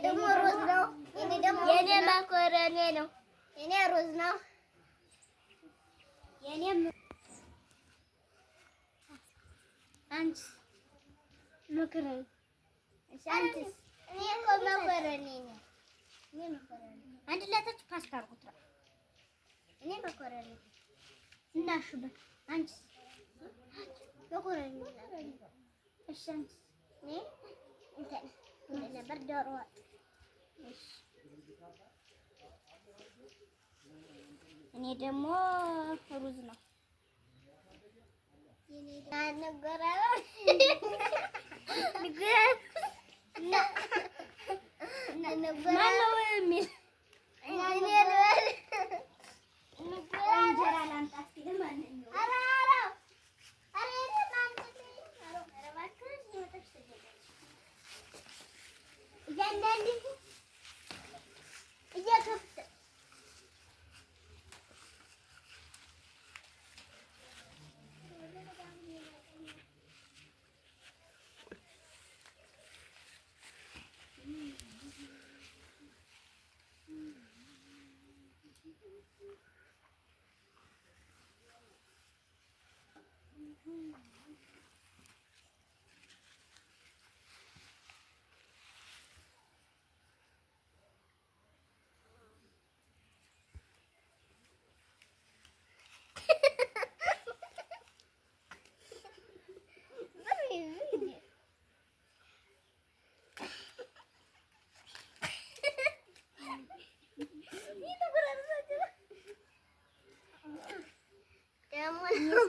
ደግሞ ሩዝ ነው። የኔ ማኮረኒ ነው። የኔ ሩዝ ነው። የኔም አንቺስ መኮረኒ። እሺ አንቺስ? እኔ እኮ መኮረኒ ነኝ። እኔ መኮረኒ አንድ ላታች ፓስታ አድርጉት። እኔ መኮረኒ እናሽበት። አንቺስ? መኮረኒ። እሺ አንቺስ? እኔ እንትን ነበር ዶሮ ወጥ። እሺ እኔ ደግሞ ሩዝ ነው።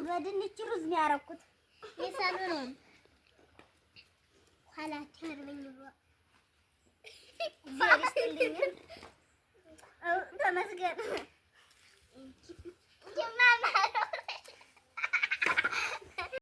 በድንች ሩዝ ነው ያደረኩት። የሳሎን ኋላ ተርበኝ ብሎ ተመስገን